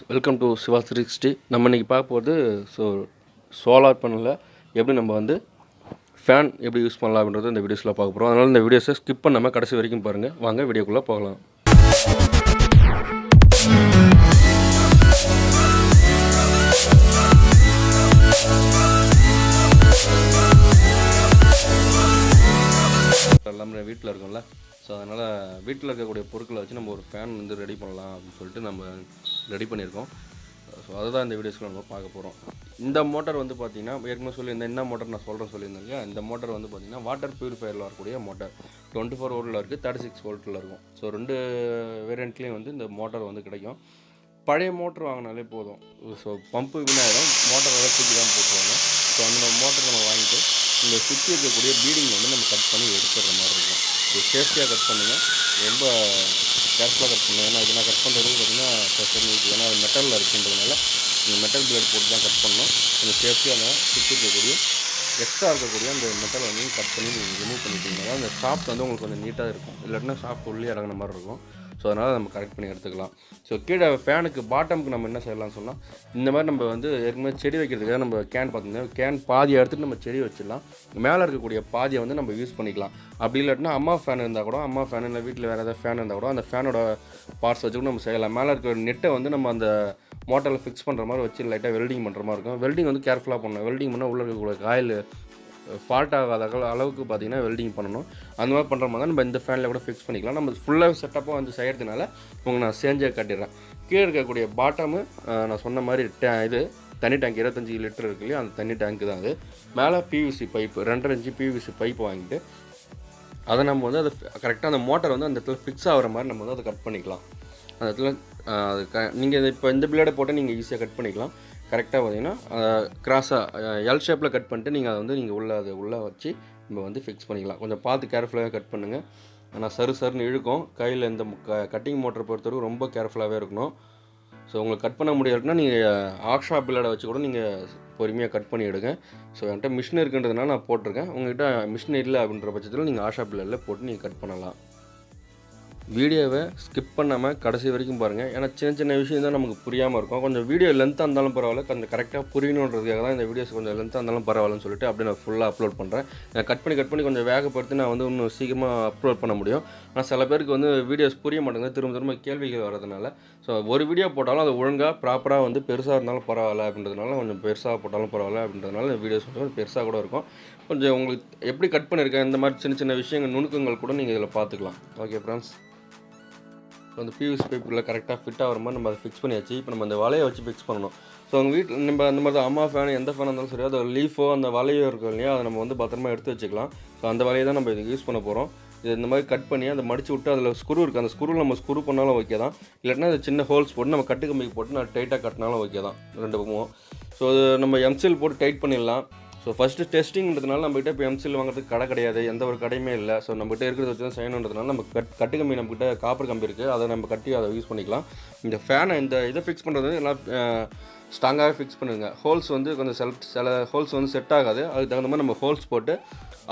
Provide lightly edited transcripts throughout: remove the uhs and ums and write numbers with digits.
Welcome to Siva 360. நம்ம இன்றைக்கி பார்க்க போகிறது சோலார் பேனலில் எப்படி நம்ம வந்து ஃபேன் எப்படி யூஸ் பண்ணலாம் அப்படின்றது இந்த வீடியோஸில் பார்க்க போகிறோம். அதனால் இந்த வீடியோஸை ஸ்கிப் பண்ணாமல் கடைசி வரைக்கும் பாருங்கள். வாங்க வீடியோக்குள்ளே போகலாம். எல்லாமே வீட்டில் இருக்கோம்ல, ஸோ அதனால் வீட்டில் இருக்கக்கூடிய பொருட்களை வச்சு நம்ம ஒரு ஃபேன் வந்து ரெடி பண்ணலாம் அப்படின்னு சொல்லிட்டு நம்ம ரெடி பண்ணியிருக்கோம். ஸோ அதுதான் இந்த வீடியோஸில் நம்ம பார்க்க போகிறோம். இந்த மோட்டார் வந்து பார்த்திங்கன்னா ஏற்கனவே சொல்லியிருந்தேன், என்ன மோட்டார் நான் சொல்லியிருந்தேன் இல்லையா, இந்த மோட்டார் வந்து பார்த்திங்கன்னா வாட்டர் பியூரிஃபையரில் வரக்கூடிய மோட்டார் 24 வோல்ட்டில் இருக்குது, 36 வோல்ட்டில் இருக்கும். ஸோ ரெண்டு வேரியண்ட்லேயும் வந்து இந்த மோட்டார் வந்து கிடைக்கும். பழைய மோட்டர் வாங்கினாலே போதும். ஸோ பம்பு வீணாயிடும், மோட்டர் எலக்ட்ரிக் தான் போட்டுருவாங்க. ஸோ அந்த மோட்டர் நம்ம வாங்கிட்டு இந்த சுற்றி இருக்கக்கூடிய பீடிங் வந்து நம்ம கட் பண்ணி எடுத்துடுற மாதிரி இருக்கும். ஸோ சேஃப்டியாக கட் பண்ணுங்கள், ரொம்ப கேர்ஃபுல்லாக கட் பண்ணுங்கள். ஏன்னா இது நான் கட் பண்ணுறது பார்த்திங்கன்னா இருக்குது, ஏன்னா அது மெட்டலில் இருக்குன்றதுனால இந்த மெட்டல் பிளேட் போட்டு தான் கட் பண்ணணும். கொஞ்சம் சேஃப்டியாக அந்த சுற்றி இருக்கக்கூடிய எக்ஸ்ட்ரா இருக்கக்கூடிய அந்த மெட்டலை வந்து கட் பண்ணி நீங்கள் ரிமூவ் பண்ணிட்டீங்கன்னா அந்த ஷாஃப்ட் வந்து உங்களுக்கு கொஞ்சம் நீட்டாக இருக்கும். இல்லாட்டினா ஷாஃப்ட் உள்ளே இறங்கின மாதிரி இருக்கும். ஸோ அதனால் நம்ம கரெக்ட் பண்ணி எடுத்துக்கலாம். ஸோ கீழே ஃபேனுக்கு பாட்டமுக்கு நம்ம என்ன செய்யலாம்னு சொன்னால், இந்த மாதிரி நம்ம வந்து ஏற்கனவே செடி வைக்கிறதுக்காக நம்ம கேன் பார்த்திங்கன்னா கேன் பாதியை எடுத்துகிட்டு நம்ம செடி வச்சிடலாம். மேலே இருக்கக்கூடிய பாதியை வந்து நம்ம யூஸ் பண்ணிக்கலாம். அப்படி இல்லாட்டினா அம்மா ஃபேன் இருந்தால் கூட, அம்மா ஃபேன் இல்லை வீட்டில் வேறு ஏதாவது ஃபேன் இருந்தால் கூட அந்த ஃபேனோட பார்ட்ஸ் வச்சு கூட நம்ம செய்யலாம். மேலே இருக்கிற நெட்டை வந்து நம்ம அந்த மோட்டரில் ஃபிக்ஸ் பண்ணுற மாதிரி வச்சு லைட்டாக வெல்டிங் பண்ணுற மாதிரி இருக்கும். வெல்டிங் வந்து கேர்ஃபுல்லாக பண்ணணும். வெல்டிங் பண்ணால் உள்ளே இருக்கக்கூடிய காயில் ஃபால்ட் ஆகாத அளவுக்கு பார்த்திங்கன்னா வெல்டிங் பண்ணணும். அந்த மாதிரி பண்ணுற மாதிரி தான் நம்ம இந்த ஃபேனில் கூட ஃபிக்ஸ் பண்ணிக்கலாம். நம்ம ஃபுல்லாக செட்டப்பாக வந்து செய்கிறதுனால உங்களுக்கு நான் செஞ்சே காட்டிடுறேன். கீழே இருக்கக்கூடிய பாட்டமு நான் சொன்ன மாதிரி இது தண்ணி டேங்க் 25 லிட்டர் இருக்கு இல்லையா, அந்த தண்ணி டேங்க்கு தான் அது. மேலே PVC pipe 2.5 inch PVC pipe வாங்கிட்டு அதை நம்ம வந்து அதை கரெக்டாக அந்த மோட்டர் வந்து அந்த இடத்துல ஃபிக்ஸ் ஆகிற மாதிரி நம்ம வந்து அதை கட் பண்ணிக்கலாம். அந்த இடத்துல நீங்கள் இப்போ இந்த பிளேடை போட்டு நீங்கள் ஈஸியாக கட் பண்ணிக்கலாம். கரெக்டாக பார்த்தீங்கன்னா கிராஸாக எல் ஷேப்பில் கட் பண்ணிட்டு நீங்கள் அதை வந்து நீங்கள் உள்ளே வச்சு நம்ம வந்து ஃபிக்ஸ் பண்ணிக்கலாம். கொஞ்சம் பார்த்து கேர்ஃபுல்லாக கட் பண்ணுங்கள். ஆனால் சருன்னு இழுக்கும் கையில். இந்த கட்டிங் மோட்டர் பொறுத்தவரைக்கும் ரொம்ப கேர்ஃபுல்லாகவே இருக்கணும். ஸோ உங்களுக்கு கட் பண்ண முடியாதுன்னா நீங்கள் ஆக்ஷா பிளேடை வச்சு கூட நீங்கள் பொறுமையாக கட் பண்ணி எடுங்க. ஸோ என்கிட்ட மிஷின் இருக்குன்றதுனால நான் போட்டிருக்கேன். உங்கள்கிட்ட மிஷின் இல்லை அப்படின்ற பட்சத்தில் நீங்கள் ஆக்ஷா பிளேடில் போட்டு நீங்கள் கட் பண்ணலாம். வீடியோவை ஸ்கிப் பண்ணாமல் கடைசி வரைக்கும் பாருங்கள். ஏன்னா சின்ன விஷயம் தான் நமக்கு புரியாமல் இருக்கும். கொஞ்சம் வீடியோ லென்த்தாக இருந்தாலும் பரவாயில்ல, கொஞ்சம் கரெக்டாக புரியணுன்றதுக்காக தான் இந்த வீடியோஸ் கொஞ்சம் லென்த்தாக இருந்தாலும் பரவாயில்லன்னு சொல்லிட்டு அப்படியே நான் ஃபுல்லாக அப்லோட் பண்ணுறேன். நான் கட் பண்ணி கொஞ்சம் வேகப்படுத்தி நான் வந்து இன்னும் சீக்கிரமாக அப்லோட் பண்ண முடியும். ஆனால் சில பேருக்கு வந்து வீடியோஸ் புரிய மாட்டேங்குது, திரும்ப கேள்விகள் வரதுனால. ஸோ ஒரு வீடியோ போட்டாலும் அது ஒழுங்காக ப்ராப்பராக வந்து பெருசாக இருந்தாலும் பரவாயில்ல அப்படின்றதுனால, கொஞ்சம் பெருசாக போட்டாலும் பரவாயில்ல அப்படின்றதுனால இந்த வீடியோஸ் வந்து பெருசாக கூட இருக்கும். கொஞ்சம் உங்களுக்கு எப்படி கட் பண்ணியிருக்கேன் இந்த மாதிரி சின்ன விஷயங்கள் நுணுக்கங்கள் கூட நீங்கள் இதில் பார்த்துக்கலாம். ஓகே ஃப்ரெண்ட்ஸ், அந்த பிவிசி பைப்பில் கரெக்டாக ஃபிட் ஆகிற மாதிரி நம்ம அதை ஃபிக்ஸ் பண்ணியாச்சு. இப்போ நம்ம அந்த வலையை வச்சு ஃபிக்ஸ் பண்ணணும். ஸோ உங்கள் வீட்டில் நம்ம அந்த மாதிரி தான் அம்மா ஃபேன் எந்த ஃபேன் இருந்தாலும் சரி, அது லீஃபோ அந்த வலையோ இருக்கும் இல்லையா, அதை நம்ம வந்து பத்திரமா எடுத்து வச்சுக்கலாம். ஸோ அந்த வலையை தான் நம்ம இதுக்கு யூஸ் பண்ண போகிறோம். இது இந்த மாதிரி கட் பண்ணி அதை மடிச்சு விட்டு அதில் ஸ்க்ரூ இருக்குது, அந்த ஸ்க்ரூவில் நம்ம ஸ்க்ரூ பண்ணாலும் ஓகே தான். இல்லைன்னா அது சின்ன ஹோல்ஸ் போட்டு நம்ம கட்டு கம்பிக்கு போட்டு நான் டைட்டாக கட்டினாலும் ஓகே தான், ரெண்டு பக்கமும். ஸோ அது நம்ம எம்சில் போட்டு டைட் பண்ணிடலாம். ஸோ ஃபஸ்ட்டு டெஸ்டிங்கிறதுனால நம்மகிட்ட இப்போ எம்சில் வாங்குறதுக்கு கடை கிடையாது, எந்த ஒரு கடையுமே இல்லை. ஸோ நம்மகிட்ட இருக்கிறத வச்சு தான் செய்யணுன்றதுனால நம்ம கட்டு கம்பி நம்மகிட்ட காப்பர் கம்பி இருக்குது, அதை நம்ம கட்டி அதை யூஸ் பண்ணிக்கலாம். இந்த ஃபேனை இதை ஃபிக்ஸ் பண்ணுறது எல்லாம் ஸ்ட்ராங்காகவே ஃபிக்ஸ் பண்ணுங்க. ஹோல்ஸ் வந்து கொஞ்சம் சில ஹோல்ஸ் வந்து செட் ஆகாது, அதுக்கு தகுந்த மாதிரி நம்ம ஹோல்ஸ் போட்டு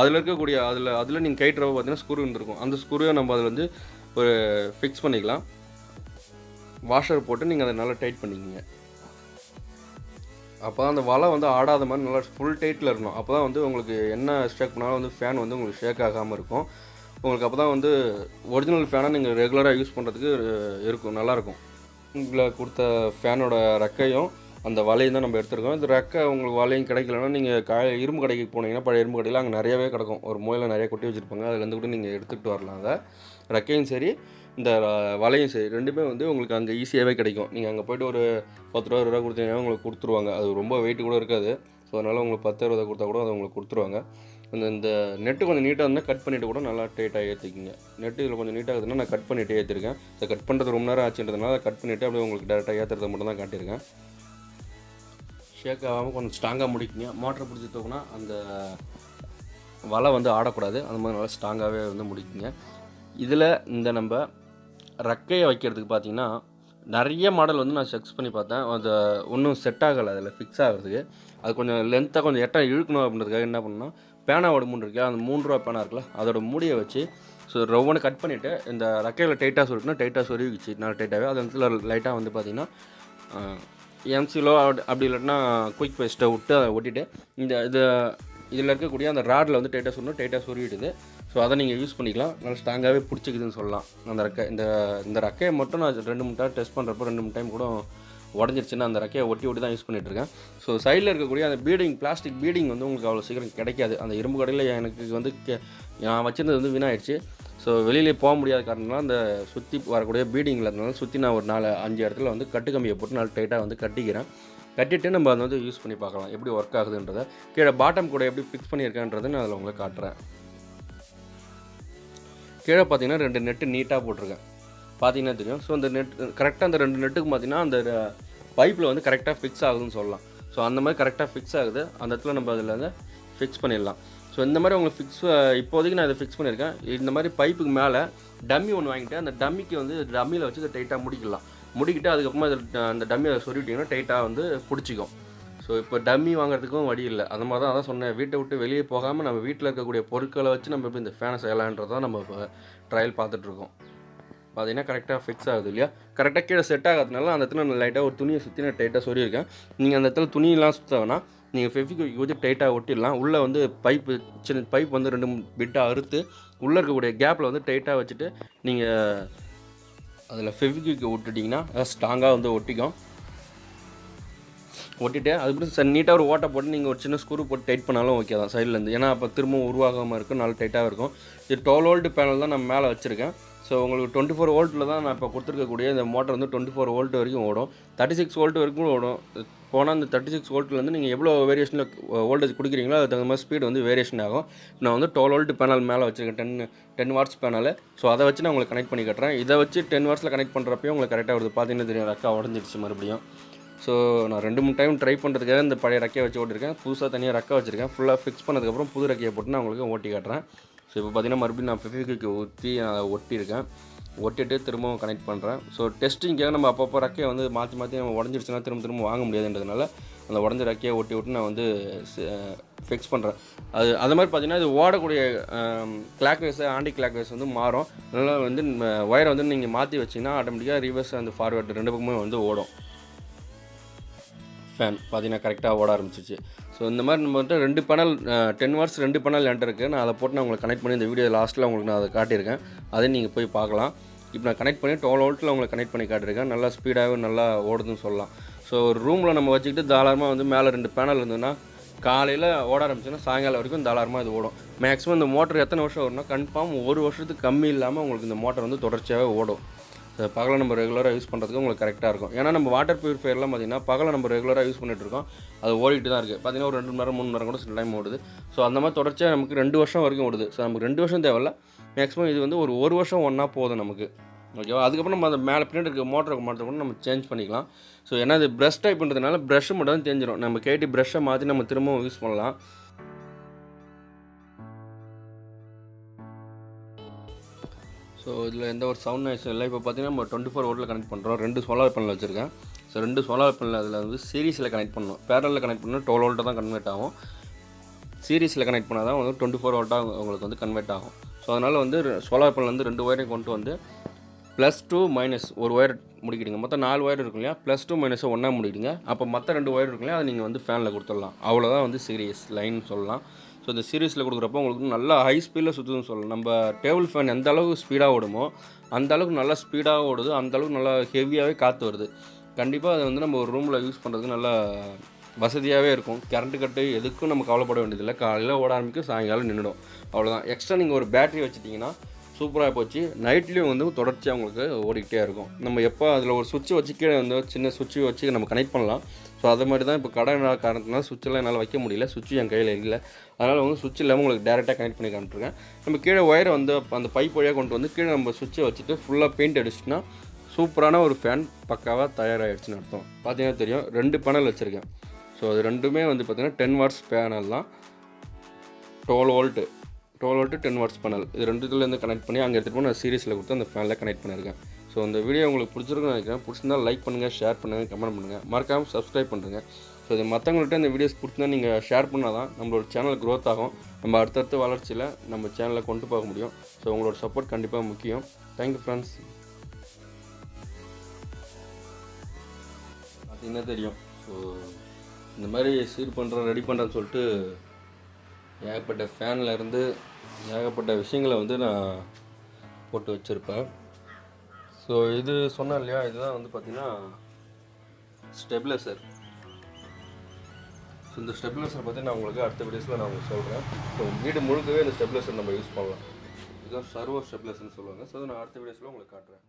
அதில் இருக்கக்கூடிய அதில் நீங்கள் கைட்டுறப்ப பார்த்தீங்கன்னா ஸ்க்ரூ இருந்திருக்கும், அந்த ஸ்க்ரூவை நம்ம அதில் வந்து ஒரு ஃபிக்ஸ் பண்ணிக்கலாம். வாஷர் போட்டு நீங்கள் அதை நல்லா டைட் பண்ணிக்கோங்க. அப்போ தான் அந்த வலை வந்து ஆடாத மாதிரி நல்லா ஃபுல் டைட்டில் இருக்கணும். அப்போ தான் வந்து உங்களுக்கு என்ன ஷேக் பண்ணாலும் வந்து ஃபேன் வந்து உங்களுக்கு ஷேக் ஆகாமல் இருக்கும். உங்களுக்கு அப்போ தான் வந்து ஒரிஜினல் ஃபேனாக நீங்கள் ரெகுலராக யூஸ் பண்ணுறதுக்கு இருக்கும், நல்லாயிருக்கும். உங்களை கொடுத்த ஃபேனோட ரெக்கையும் அந்த வலையும் தான் நம்ம எடுத்துருக்கோம். இந்த ரெக்கை உங்களுக்கு வலையும் கிடைக்கலன்னா நீங்கள் இரும்பு கடைக்கு போனீங்கன்னா, பழைய இரும்பு கடையில் அங்கே நிறையவே கிடக்கும், ஒரு மூலையில் நிறைய கொட்டி வச்சுருப்பாங்க, அதுலேருந்து கூட நீங்கள் எடுத்துகிட்டு வரலாம். அதை ரெக்கையும் சரி இந்த வலையும் சரி ரெண்டுமே வந்து உங்களுக்கு அங்கே ஈஸியாகவே கிடைக்கும். நீங்கள் அங்கே போய்ட்டு ஒரு 10 ரூபா 20 ரூபா கொடுத்தீங்கன்னா உங்களுக்கு கொடுத்துருவாங்க. அது ரொம்ப வெயிட்டு கூட இருக்காது. ஸோ அதனால் உங்களுக்கு 10 20 கொடுத்தா கூட அதை உங்களுக்கு கொடுத்துருவாங்க. இந்த நெட்டு கொஞ்சம் நீட்டாக இருந்தால் கட் பண்ணிவிட்டு கூட நல்லா டைட்டாக ஏற்றிக்கிங்க. நெட்டு இதில் கொஞ்சம் நீட்டாக இருக்குதுன்னா நான் கட் பண்ணிவிட்டு ஏற்றிருக்கேன். ஸோ கட் பண்ணுறது ரொம்ப நேரம் ஆச்சுன்றதுனால கட் பண்ணிவிட்டு அப்படியே உங்களுக்கு டேரெக்டாக ஏற்றுறதை மட்டும் தான் காட்டியிருக்கேன். ஷேக் ஆகாமல் கொஞ்சம் ஸ்ட்ராங்காக முடிக்கிங்க. மோட்டரை பிடிச்சி தூக்குனா அந்த வலை வந்து ஆடக்கூடாது, அந்த மாதிரி நல்லா ஸ்ட்ராங்காகவே வந்து முடிக்கிங்க. இதில் இந்த நம்ம ரெக்கையை வைக்கிறதுக்கு பார்த்திங்கன்னா நிறைய மாடல் வந்து நான் செக்ஸ் பண்ணி பார்த்தேன், அது ஒன்றும் செட் ஆகலை. அதில் ஃபிக்ஸ் ஆகிறதுக்கு அது கொஞ்சம் லென்த்தாக கொஞ்சம் எட்டாக இழுக்கணும் அப்படின்றதுக்காக என்ன பண்ணணும்னா, பேனாவோட மூணு இருக்கா, அந்த 3 ரூபா பேனா இருக்குல்ல, அதோட மூடியை வச்சு ஸோ ரவ்வானு கட் பண்ணிவிட்டு இந்த ரெக்கையில் டைட்டாக சொருக்குன்னா டைட்டாக சொருவிச்சு நல்லா டைட்டாகவே அது இடத்துல லைட்டாக வந்து பார்த்திங்கன்னா எம்சிலோ அப்படி இல்லைன்னா குயிக் பேஸ்ட்டை விட்டு அதை ஒட்டிட்டு இதில் இருக்கக்கூடிய அந்த ராடில் வந்து டைட்டாக சொன்னோம், டைட்டாக சொருவிடுது. ஸோ அதை நீங்கள் யூஸ் பண்ணிக்கலாம். நல்லா ஸ்ட்ராங்காகவே பிடிச்சிக்குதுன்னு சொல்லலாம். அந்த ரெக்கை இந்த ரெக்கையை மட்டும் நான் 2-3 டைம் டெஸ்ட் பண்ணுறப்போ 2-3 டைம் கூட உடஞ்சிருச்சுன்னா அந்த ரெக்கையை ஒட்டி தான் யூஸ் பண்ணிகிட்ருக்கேன். ஸோ சைடில் இருக்கக்கூடிய அந்த பிளாஸ்டிக் பீடிங் வந்து உங்களுக்கு அவ்வளோ சீக்கிரம் கிடைக்காது. அந்த இரும்பு கடையில் எனக்கு வந்து நான் வச்சுருந்தது வந்து வீணாயிடுச்சு. ஸோ வெளியிலே போக முடியாத காரணம்லாம் அந்த சுற்றி வரக்கூடிய பீடிங்கில் இருந்தனால சுற்றி நான் ஒரு 4-5 இடத்துல வந்து கட்டுக்கம்பியை போட்டு நல்லா டைட்டாக வந்து கட்டிட்டு நம்ம அதை வந்து யூஸ் பண்ணி பார்க்கலாம் எப்படி ஒர்க் ஆகுதுன்றதை. கீழே பாட்டம் கூட எப்படி ஃபிக்ஸ் பண்ணியிருக்கேன்றதை நான் அதில் உங்களுக்கு காட்டுறேன். கீழே பார்த்தீங்கன்னா 2 நெட்டு நீட்டாக போட்டிருக்கேன், பார்த்தீங்கன்னா தெரியும். ஸோ அந்த கரெக்டாக அந்த 2 நெட்டுக்கு பார்த்தீங்கன்னா அந்த பைப்பில் வந்து கரெக்டாக ஃபிக்ஸ் ஆகுதுன்னு சொல்லலாம். ஸோ அந்த மாதிரி கரெக்டாக ஃபிக்ஸ் ஆகுது. அந்த இடத்துல நம்ம அதில் வந்து ஃபிக்ஸ் பண்ணிடலாம். ஸோ இந்த மாதிரி உங்களுக்கு இப்போதைக்கு நான் இதை ஃபிக்ஸ் பண்ணியிருக்கேன். இந்த மாதிரி பைப்புக்கு மேலே டம்மி ஒன்று வாங்கிட்டு அந்த டம்மிக்கு வந்து டம்மியில் வச்சு இதை டைட்டாக முடிக்கிட்டு அதுக்கப்புறமா அந்த டம்மியை சொல்லிட்டிங்கன்னா டைட்டாக வந்து பிடிச்சிக்கும். ஸோ இப்போ டம்மி வாங்குறதுக்கும் வழி இல்லை. அந்த மாதிரி தான் சொன்னேன், வீட்டை விட்டு வெளியே போகாமல் நம்ம வீட்டில் இருக்கக்கூடிய பொருட்களை வச்சு நம்ம எப்படி இந்த ஃபேனை செய்யலான்றதான் நம்ம இப்போ ட்ரையல் பார்த்துட்ருக்கோம். பார்த்தீங்கன்னா கரெக்டாக ஃபிக்ஸ் ஆகுது இல்லையா? கரெக்டாக கீழே செட் ஆகாதனால அந்த இடத்துல நான் லைட்டாக ஒரு துணியை சுற்றி நான் டைட்டாக சொல்லியிருக்கேன். நீங்கள் அந்த இடத்துல துணியெல்லாம் சுற்றவேன்னா நீங்கள் ஃபெவிக்விக் வச்சு டைட்டாக ஒட்டிடலாம். உள்ளே வந்து சின்ன பைப் வந்து 2 பிட்டாக அறுத்து உள்ளே இருக்கக்கூடிய கேப்பில் வந்து டைட்டாக வச்சுட்டு நீங்கள் அதில் ஃபெவிக்விக் விட்டுட்டிங்கன்னா ஸ்ட்ராங்காக வந்து ஒட்டிட்டு அதுக்கப்புறம் நீட்டாக ஒரு ஓட்டை போட்டு நீங்கள் ஒரு சின்ன ஸ்க்ரூ போட்டு டைட் பண்ணாலும் ஓகே தான் சைட்லேருந்து. ஏன்னா அப்போ திரும்பவும் உருவாகாமல் இருக்கும், நல்லா டைட்டாக இருக்கும். இது 12 வோல்ட் பேனல் தான் நான் மேலே வச்சுருக்கேன். ஸோ உங்களுக்கு 24 வோல்ட்டில் தான் நான் இப்போ கொடுத்துருக்கக்கூடிய இந்த மோட்டர் வந்து 24 வோல்ட் வரைக்கும் ஓடும், 36 வோல்ட் வரைக்கும் ஓடும். போனால் அந்த 36 வோல்ட்லேருந்து நீங்கள் எவ்வளோ வேரியேஷனில் வோல்டேஜ் கொடுக்குறீங்களோ அதுக்கு தகுந்த மாதிரி ஸ்பீடு வந்து வேரியேஷன் ஆகும். நான் வந்து 12 வோல்ட் பேனல் மேலே வச்சுருக்கேன், 10 வாட்ஸ் பேனல். ஸோ அதை வச்சு நான் உங்களுக்கு கனெக்ட் பண்ணி கட்டுறேன். இதை வச்சு 10 வாட்ஸில் கனெக்ட் பண்ணுறப்பையும் உங்களுக்கு கரெக்டாக வருது. பார்த்தீங்கன்னா தெரியும், ரெக்கா உடஞ்சிடுச்சு மறுபடியும். ஸோ நான் 2-3 டைம் ட்ரை பண்ணுறதுக்காக இந்த பழைய ரெக்கையை வச்சு ஓட்டிருக்கேன். புதுசாக தனியாக ரெக்கை வச்சுருக்கேன். ஃபுல்லாக ஃபிக்ஸ் பண்ணதுக்கப்புறம் புது ரெக்கையை போட்டு நான் உங்களுக்கு ஓட்டி காட்டுறேன். ஸோ இப்போ பார்த்தீங்கன்னா மறுபடியும் நான் ஃபெவிக்விக் ஊற்றி ஒட்டிட்டு திரும்பவும் கனெக்ட் பண்ணுறேன். ஸோ டெஸ்டிங்காக நம்ம அப்பப்போ ரெக்கையை வந்து மாற்றி நம்ம உடஞ்சிடுச்சுன்னா திரும்ப வாங்க முடியாதுன்றதுனால அந்த உடஞ்ச ரெக்கையை ஒட்டி நான் வந்து ஃபிக்ஸ் பண்ணுறேன். அது மாதிரி பார்த்தீங்கன்னா இது ஓடக்கூடிய clockwise anticlockwise வந்து மாறும். அதனால் வந்து ஒயரை வந்து நீங்கள் மாற்றி வச்சிங்கன்னா ஆட்டோமேட்டிக்காக ரிவர்ஸ் அந்த ஃபார்வேர்டு 2 பக்கமே வந்து ஓடும். ஃபேன் பார்த்தீங்கன்னா கரெக்டாக ஓட ஆரம்பிச்சிச்சு. ஸோ இந்த மாதிரி நம்ம வந்துட்டு 2 பேனல் 10 வாட்ஸ் 2 பேனல் என்கிட்ட இருக்குது. நான் அதை போட்டு நான் உங்களுக்கு கனெக்ட் பண்ணி இந்த வீடியோ லாஸ்ட்டில் உங்களுக்கு நான் அதை காட்டியிருக்கேன். அதையும் நீங்கள் போய் பார்க்கலாம். இப்போ நான் கனெக்ட் பண்ணி 12 வோல்ட்டில் உங்களுக்கு கனெக்ட் பண்ணி காட்டியிருக்கேன். நல்லா ஸ்பீடாகவே நல்லா ஓடுதுன்னு சொல்லலாம். ஸோ ஒரு ரூமில் நம்ம வச்சுக்கிட்டு தாராளமாக வந்து மேலே 2 பேனல் இருந்ததுன்னா காலையில் ஓட ஆரம்பிச்சுன்னா சாயங்காலம் வரைக்கும் தாராளமாக இது ஓடும். மேக்ஸிமம் இந்த மோட்டர் எத்தனை வருஷம் வரும்னா கன்ஃபார்ம் 1 வருஷத்துக்கு கம்மி இல்லாமல் உங்களுக்கு இந்த மோட்டர் வந்து தொடர்ச்சியாகவே ஓடும். பகலை நம்ம ரெகுலராக யூஸ் பண்ணுறதுக்கு உங்களுக்கு கரெக்டாக இருக்கும். ஏன்னா நம்ம வாட்டர் பியூரிஃபையர்லாம் பார்த்திங்கன்னா பகலை நம்ம ரெகுலராக யூஸ் பண்ணிகிட்ருக்கோம், அது ஓடிட்டு தான் இருக்குது. பார்த்திங்கன்னா ஒரு 2 மணி நேரம் 3 மணி நேரம் கூட சில டைம் ஓடுது. ஸோ அந்த மாதிரி தொடர்ச்சியாக நமக்கு 2 வருஷம் வரைக்கும் ஓடுது. ஸோ நமக்கு 2 வருஷம் தேவையில்ல, மேக்ஸிமம் இது வந்து ஒரு வருஷம் ஒன்றா போதும் நமக்கு, ஓகேவா? அதுக்கப்புறம் நம்ம அந்த மேலே பின்னாடி இருக்க மோட்டருக்கு மாற்ற கூட நம்ம சேஞ்ச் பண்ணிக்கலாம். ஸோ ஏன்னா இது ப்ரஷ் டைப் பண்ணுறதுனால ப்ரஷ் மட்டும் தான் தெரிஞ்சிடும். நம்ம கேட்டி ப்ரஷ்ஷை மாற்றி நம்ம திரும்பவும் யூஸ் பண்ணலாம். ஸோ இதில் எந்த ஒரு சவுண்ட் நாய்ஸ் இல்லை. இப்போ பார்த்தீங்கன்னா நம்ம 24 வோல்ட்டில் கனெக்ட் பண்ணுறோம். 2 சோலார் பேனல் வச்சுருக்கேன். ஸோ 2 சோலார் பேனல் அதில் வந்து சீரிஸில் கனெக்ட் பண்ணணும். பேரலில் கனெக்ட் பண்ணால் 12 வோல்ட்டு தான் கன்வெர்ட் ஆகும். சீரிஸில் கனெக்ட் பண்ணால் தான் வந்து 24 வோல்ட்டாக உங்களுக்கு வந்து கன்வெர்ட் ஆகும். ஸோ அதனால் வந்து சோலார் பேனல் வந்து 2 ஒயரையும் கொண்டு வந்து +2 - ஒரு ஒயர் முடிக்கிடுங்க. மொத்தம் 4 ஒயர் இருக்கும் இல்லையா? +2 - ஒன்றா முடிக்கிடுங்க. அப்போ மற்ற 2 ஒயர் இருக்கும் இல்லையா, அதை நீங்கள் வந்து ஃபேனில் கொடுத்துடலாம். அவ்வளோதான் வந்து சீரியஸ் லைன் சொல்லலாம். ஸோ இந்த சீரிஸில் கொடுக்குறப்போ உங்களுக்கு நல்லா ஹை ஸ்பீடில் சுற்றுதுன்னு சொல்லலாம். நம்ம டேபிள் ஃபேன் எந்த அளவுக்கு ஸ்பீடாக ஓடுமோ அந்த அளவுக்கு நல்லா ஸ்பீடாக ஓடுது, அந்த அளவுக்கு நல்லா ஹெவியாகவே காற்று வருது. கண்டிப்பாக அதை வந்து நம்ம ஒரு ரூமில் யூஸ் பண்ணுறதுக்கு நல்லா வசதியாகவே இருக்கும். கரண்ட்டு கட்டு எதுக்கும் நம்ம கவலைப்பட வேண்டியதில்லை. காலையில் ஓட ஆரம்பிக்கும், சாயங்காலம் நின்றுடும், அவ்வளோதான். எக்ஸ்ட்ரா நீங்கள் ஒரு பேட்டரி வச்சுட்டிங்கன்னா சூப்பராக போச்சு. நைட்லேயும் வந்து தொடர்ச்சியாக உங்களுக்கு ஓடிக்கிட்டே இருக்கும். நம்ம எப்போ அதில் ஒரு சுவிட்சு வச்சு கீழே வந்து சின்ன சுவிட்சு வச்சு நம்ம கனெக்ட் பண்ணலாம். ஸோ அது மாதிரி தான் இப்போ கடை காரணத்தினால சுவிட்செல்லாம் என்னால் வைக்க முடியல, சுவிட்சு என் கையில் இல்லை. அதனால் வந்து சுவிட்ச் இல்லாமல் உங்களுக்கு டேரெக்டாக கனெக்ட் பண்ணி காமிட்டுருக்கேன். நம்ம கீழே ஒயரை வந்து அந்த பைப் வழியாக கொண்டு வந்து கீழே நம்ம சுவிட்சை வச்சுட்டு ஃபுல்லாக பெயிண்ட் அடிச்சிட்டுனா சூப்பரான ஒரு ஃபேன் பக்காவாக தயாராகிடுச்சுன்னு அர்த்தம். பார்த்தீங்கன்னா தெரியும், 2 பேனல் வச்சுருக்கேன். ஸோ அது ரெண்டுமே வந்து பார்த்திங்கன்னா 10 வாட்ஸ் பேனல் தான். 12 வோல்ட்டு 10 வாட்ஸ் பேனல். இது ரெண்டுத்துலேருந்து கனெக்ட் பண்ணி அங்கே எடுத்துகிட்டு போய் நான் சீரிஸில் கொடுத்து அந்த ஃபேனில் கனெக்ட் பண்ணியிருக்கேன். ஸோ இந்த வீடியோ உங்களுக்கு பிடிச்சிருக்குன்னு நினைக்கிறேன். பிடிச்சிருந்தால் லைக் பண்ணுங்கள், ஷேர் பண்ணுங்கள், கமெண்ட் பண்ணுங்கள், மறக்காமல் சப்ஸ்கிரைப் பண்ணுங்கள். ஸோ இது மற்றவங்கள்ட்ட இந்த வீடியோஸ் பிடிச்சிருந்தா நீங்கள் ஷேர் பண்ணால் தான் நம்மளோட சேனல் க்ரோத் ஆகும். நம்ம அடுத்தடுத்த வளர்ச்சியில் நம்ம சேனலை கொண்டு போக முடியும். ஸோ உங்களோட சப்போர்ட் கண்டிப்பாக முக்கியம். Thank you friends. என்ன தெரியும். ஸோ இந்த மாதிரி சீர் பண்ணுறேன் ரெடி பண்ணுறேன்னு சொல்லிட்டு ஏகப்பட்ட ஃபேன்லேருந்து ஏகப்பட்ட விஷயங்களை வந்து நான் போட்டு வச்சுருப்பேன். ஸோ இது சொன்னேன் இல்லையா, இதுதான் வந்து பார்த்திங்கன்னா ஸ்டெபிலைசர். ஸோ இந்த ஸ்டெபிலைசர் பற்றி நான் உங்களுக்கு அடுத்த வீடியோஸில் நான் உங்களுக்கு சொல்கிறேன். ஸோ வீடு முழுக்கவே இந்த ஸ்டெபிலைசர் நம்ம யூஸ் பண்ணலாம். இதுதான் சர்வோ ஸ்டெபிலைசர்னு சொல்லுவாங்க. ஸோ நான் அடுத்த வீடியோஸில் உங்களுக்கு காட்டுறேன்.